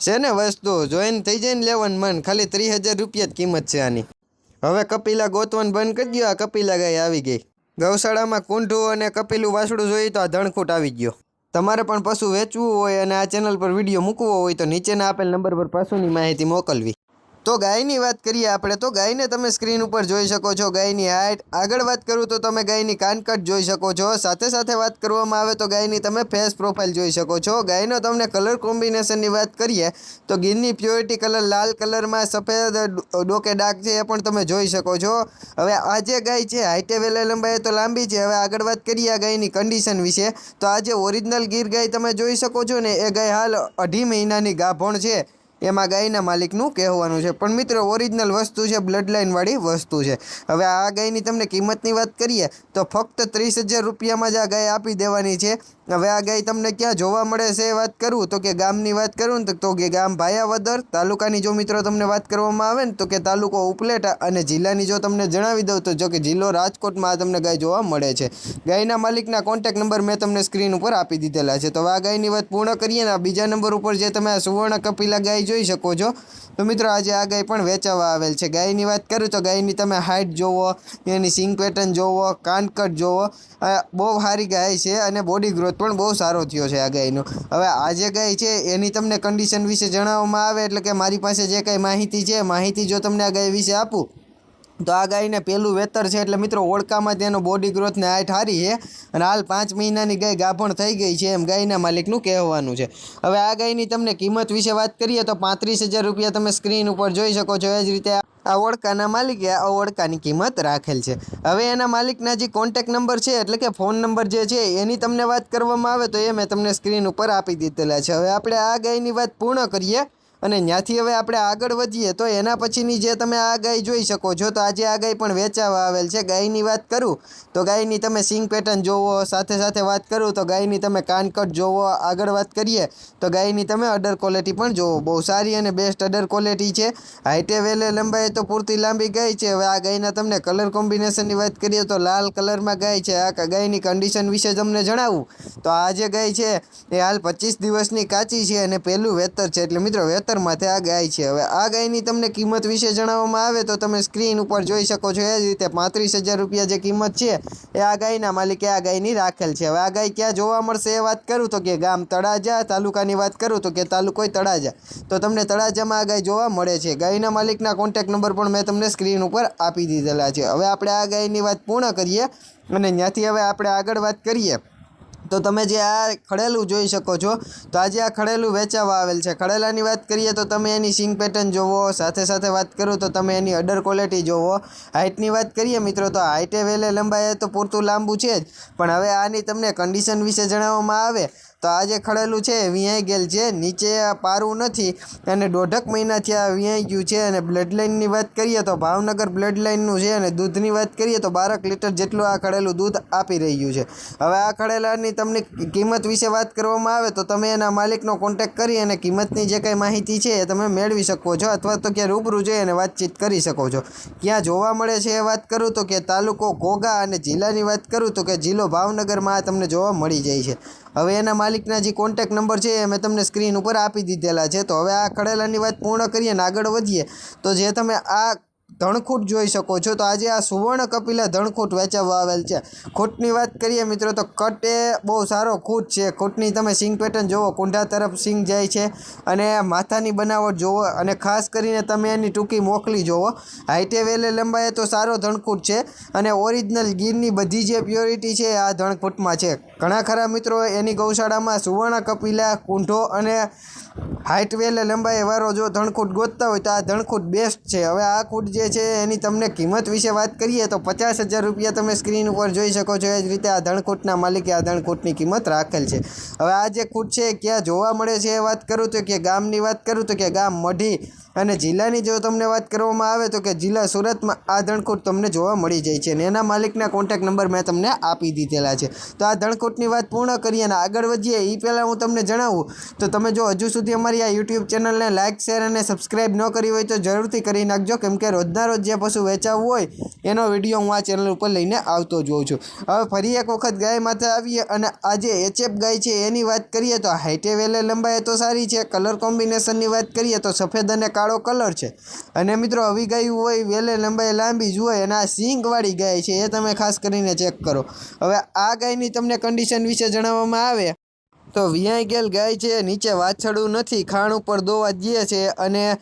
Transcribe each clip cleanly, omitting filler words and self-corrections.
છે ને વસ્તુ જોઈને થઈ જાય ને લેવાનું મન। ખાલી 30,000 રૂપિયા જ કિંમત છે આની। હવે કપિલા ગોતવાનું બંધ કરી દો। આ કપિલા ગાય આવી ગઈ। ગૌશાળામાં કુંઢું અને કપિલું વાસડું જોઈએ તો આ ધણખૂટ આવી ગયો। તમારે પણ પશુ વેચવું હોય અને આ ચેનલ પર વિડીયો મૂકવો હોય તો નીચેના આપેલ નંબર પર પશુની માહિતી મોકલવી। તો ગાયની વાત કરીએ આપણે તો ગાયને તમે સ્ક્રીન ઉપર જોઈ શકો છો। ગાયની હાઇટ આગળ વાત કરું તો તમે ગાયની કાનકટ જોઈ શકો છો। સાથે સાથે વાત કરવામાં આવે તો ગાયની તમે ફેસ પ્રોફાઇલ જોઈ શકો છો। ગાયનો તમને કલર કોમ્બિનેશનની વાત કરીએ તો ગીરની પ્યોરિટી કલર લાલ કલરમાં સફેદ ડોકે ડાઘ છે એ પણ તમે જોઈ શકો છો। હવે આ જે ગાય છે હાઇટે વેલે લંબાઈ તો લાંબી છે। હવે આગળ વાત કરીએ આ ગાયની કન્ડિશન વિશે તો આ જે ઓરિજિનલ ગીર ગાય તમે જોઈ શકો છો ને એ ગાય હાલ 2.5 મહિનાની ગાભણ છે। એમાં ગાયના માલિકનું કહેવાનું છે પણ મિત્રો ઓરિજિનલ વસ્તુ છે, બ્લડ લાઇન વાળી વસ્તુ છે। હવે આ ગાયની તમને કિંમતની વાત કરીએ તો ફક્ત 30,000 રૂપિયામાં જ આ ગાય આપી દેવાની છે। હવે આ ગાય તમને ક્યાં જોવા મળે છે વાત કરું તો કે ગામની વાત કરું ને તો કે ગામ ભાયાવદર તાલુકાની જો મિત્રો તમને વાત કરવામાં આવે ને તો કે તાલુકો ઉપલેટા અને જિલ્લાની જો તમને જણાવી દઉં તો જો કે જિલ્લો રાજકોટમાં આ તમને ગાય જોવા મળે છે। ગાયના માલિકના કોન્ટેક્ટ નંબર મેં તમને સ્ક્રીન ઉપર આપી દીધેલા છે। તો આ ગાયની વાત પૂર્ણ કરીએ ને બીજા નંબર ઉપર જે તમે આ સુવર્ણ કપિલા ગાય જોઈ શકો છો તો મિત્રો આજે આ ગાય પણ વેચાવા આવેલ છે। ગાયની વાત કરું તો ગાયની તમે હાઇટ જોવો, એની સિંગ પેટર્ન જોવો, કાનકટ જોવો, બહુ સારી ગાય છે અને બોડી ગ્રોથ પણ બહુ સારો થયો છે આ ગાયનો। હવે આ જે ગાય છે એની તમને કન્ડિશન વિશે જણાવવામાં આવે એટલે કે મારી પાસે જે કંઈ માહિતી છે માહિતી જો તમને આ ગાય વિશે આપું તો આ ગાયને પહેલું વેતર છે એટલે મિત્રો ઓળખામાં તેનો બોડી ગ્રોથ ને હાઇટ સારી છે અને હાલ 5 મહિનાની ગાય ગાભણ થઈ ગઈ છે એમ ગાયના માલિકનું કહેવાનું છે। હવે આ ગાયની તમને કિંમત વિશે વાત કરીએ તો 35,000 રૂપિયા તમે સ્ક્રીન ઉપર જોઈ શકો છો। એ જ રીતે આ ઓળખાના માલિકે આ ઓળખાની કિંમત રાખેલ છે। હવે એના માલિકના જે કોન્ટેક્ટ નંબર છે એટલે કે ફોન નંબર જે છે એની તમને વાત કરવામાં આવે તો એ મેં તમને સ્ક્રીન ઉપર આપી દીધેલા છે। હવે આપણે આ ગાયની વાત પૂર્ણ કરીએ અને ત્યાંથી હવે આપણે આગળ વધીએ તો એના પછીની જે તમે આ ગાય જોઈ શકો છો તો આજે આ ગાય પણ વેચાવા આવેલ છે। ગાયની વાત કરું તો ગાયની તમે સિંગ પેટર્ન જોવો, સાથે સાથે વાત કરું તો ગાયની તમે કાનકટ જોવો, આગળ વાત કરીએ તો ગાયની તમે અડર ક્વોલિટી પણ જોવો, બહુ સારી અને બેસ્ટ અડર ક્વોલિટી છે। હાઇટે વેલે લંબાઈ તો પૂરતી લાંબી ગાય છે। હવે આ ગાયના તમને કલર કોમ્બિનેશનની વાત કરીએ તો લાલ કલરમાં ગાય છે। આ ગાયની કન્ડિશન વિશે તમને જણાવું તો આ જે ગાય છે એ હાલ 25 દિવસની કાચી છે અને પહેલું વેતર છે એટલે મિત્રો વેતરમાંથી આ ગાય છે। હવે આ ગાયની તમને કિંમત વિશે જણાવવામાં આવે તો તમે સ્ક્રીન ઉપર જોઈ શકો છો। એ જ રીતે 35,000 રૂપિયા જે કિંમત છે એ આ ગાયના માલિકે આ ગાયની રાખેલ છે। હવે આ ગાય ક્યાં જોવા મળશે એ વાત કરું તો કે ગામ તળાજા, તાલુકાની વાત કરું તો કે તાલુકો તળાજા, તો તમને તળાજામાં આ ગાય જોવા મળે છે। ગાયના માલિકના કોન્ટેક્ટ નંબર પણ મેં તમને સ્ક્રીન ઉપર આપી દીધેલા છે। હવે આપણે આ ગાયની વાત પૂર્ણ કરીએ અને ત્યાંથી હવે આપણે આગળ વાત કરીએ તો તમે જે આ ખડેલું જોઈ શકો છો તો આજે આ ખડેલું વેચાવા આવેલ છે। ખડેલાની વાત કરીએ તો તમે એની સિંગ પેટર્ન જોવો, સાથે સાથે વાત કરું તો તમે એની અડર ક્વોલિટી જોવો। હાઇટની વાત કરીએ મિત્રો તો હાઇટે વેલે લંબાઈ તો પૂરતું લાંબુ છે જ પણ હવે આની તમને કન્ડિશન વિશે જણાવવામાં આવે તો આ જે ખડેલું છે વિયાઈ ગયેલ છે, નીચે પારું નથી અને 1.5 મહિનાથી આ વિયાઈ ગયું છે। અને બ્લડ લાઇનની વાત કરીએ તો ભાવનગર બ્લડ લાઇનનું છે અને દૂધની વાત કરીએ તો 12 લીટર જેટલું આ ખડેલું દૂધ આપી રહ્યું છે। હવે આ ખડેલાની તમને કિંમત વિશે વાત કરવામાં આવે તો તમે એના માલિકનો કોન્ટેક્ટ કરી અને કિંમતની જે કંઈ માહિતી છે એ તમે મેળવી શકો છો અથવા તો કે રૂબરૂ જઈ અને વાતચીત કરી શકો છો। ક્યાં જોવા મળે છે એ વાત કરું તો કે તાલુકો ઘોઘા અને જિલ્લાની વાત કરું તો કે જિલ્લો ભાવનગરમાં તમને જોવા મળી જાય છે। હવે એના માલિકના જે કોન્ટેક્ટ નંબર છે એ મેં તમને સ્ક્રીન ઉપર આપી દીધેલા છે। તો હવે આ ખડેલાની વાત પૂર્ણ કરીએ અને આગળ વધીએ તો જે તમે આ ધણખૂટ જોઈ શકો છો તો આજે આ સુવર્ણ કપિલા ધણખૂટ વેચાવા આવેલ છે। ખૂટની વાત કરીએ મિત્રો તો કટ એ બહુ સારો ખૂટ છે। ખૂટની તમે સિંગ પેટર્ન જોવો, કુંઢા તરફ સિંગ જાય છે અને માથાની બનાવટ જોવો અને ખાસ કરીને તમે એની ટૂંકી મોકલી જોવો। હાઇટે વેલે લંબાઈ તો સારો ધણખૂટ છે અને ઓરિજિનલ ગીરની બધી જે પ્યોરિટી છે આ ધણખૂટમાં છે। ઘણા ખરા મિત્રો એની ગૌશાળામાં સુવર્ણ કપિલા, કુંઢો અને હાઇટ વેલે લંબાઈ વાળો જો ધણખૂટ ગોતતા હોય તો આ ધણખૂટ બેસ્ટ છે। હવે આ ખૂટ જે છે એની તમને કિંમત વિશે વાત કરીએ તો 50,000 રૂપિયા તમે સ્ક્રીન ઉપર જોઈ શકો છો। એ જ રીતે આ ધણખૂટના માલિકે આ ધણખૂટની કિંમત રાખેલ છે। હવે આ જે ખૂટ છે ક્યાં જોવા મળે છે એ વાત કરું તો કે ગામની વાત કરું તો કે ગામ મઢી અને જિલ્લાની જો તમને વાત કરવામાં આવે તો કે જિલ્લા સુરતમાં આ ધણકૂટ તમને જોવા મળી જાય છે અને એના માલિકના કોન્ટેક્ટ નંબર મેં તમને આપી દીધેલા છે. તો આ ધણકૂટની વાત પૂર્ણ કરીએ અને આગળ વધીએ એ પહેલાં હું તમને જણાવું તો તમે જો હજુ સુધી અમારી આ યુટ્યુબ ચેનલને લાઇક શેર અને સબસ્ક્રાઈબ ન કરી હોય તો જરૂરથી કરી નાખજો, કેમ કે રોજના રોજ જે પશુ વેચાવવું હોય એનો વિડીયો હું આ ચેનલ ઉપર લઈને આવતો જ હોઉં છું. હવે ફરી એક વખત ગાય માથે આવીએ અને આ જે એચએફ ગાય છે એની વાત કરીએ તો હાઈટે વેલે લંબાઈ તો સારી છે. કલર કોમ્બિનેશનની વાત કરીએ તો સફેદ અને કાળો કલર છે અને મિત્રો આવી ગાય હોય વેલે લંબાઈ લાંબી જ હોય અને આ સિંગવાળી ગાય છે એ તમે ખાસ કરીને ચેક કરો. હવે આ ગાયની તમને કન્ડિશન વિશે જણાવવામાં આવે તો વિયાઈ ગયેલ ગાય છે, નીચે વાછરડું નથી, ખાણ ઉપર દોવા દે છે અને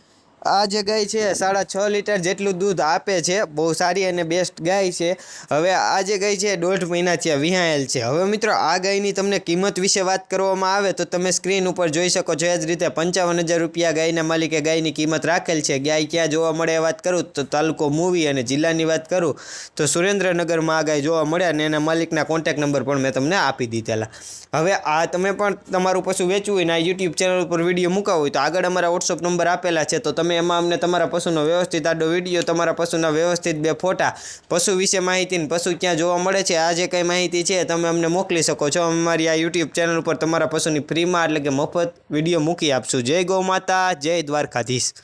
આ જે ગાય છે 6.5 લીટર જેટલું દૂધ આપે છે. બહુ સારી અને બેસ્ટ ગાય છે. હવે આ જે ગાય છે 1.5 મહિના થયા વિહાયેલ છે. હવે મિત્રો આ ગાયની તમને કિંમત વિશે વાત કરવામાં આવે તો તમે સ્ક્રીન ઉપર જોઈ શકો છો એ જ રીતે 55,000 રૂપિયા ગાયના માલિકે ગાયની કિંમત રાખેલ છે. ગાય ક્યાં જોવા મળે વાત કરું તો તાલુકો મૂવી અને જિલ્લાની વાત કરું તો સુરેન્દ્રનગરમાં આ ગાય જોવા મળે અને એના માલિકના કોન્ટેક્ટ નંબર પણ મેં તમને આપી દીધેલા. હવે આ તમે પણ તમારું પશુ વેચવું હોય ને આ યુટ્યુબ ચેનલ ઉપર વિડીયો મૂકવા હોય તો આગળ અમારા વોટ્સઅપ નંબર આપેલા છે, તો તમે એમાં અમને તમારા પશુનો વ્યવસ્થિત આડો વિડીયો, તમારા પશુના વ્યવસ્થિત 2 ફોટા, પશુ વિશે માહિતી ને પશુ ક્યાં જોવા મળે છે આ જે કંઈ માહિતી છે તમે અમને મોકલી શકો છો. અમારી આ યુટ્યુબ ચેનલ ઉપર તમારા પશુની ફ્રીમાં એટલે કે મફત વિડીયો મૂકી આપશું. જય ગૌ માતા, જય દ્વારકાધીશ.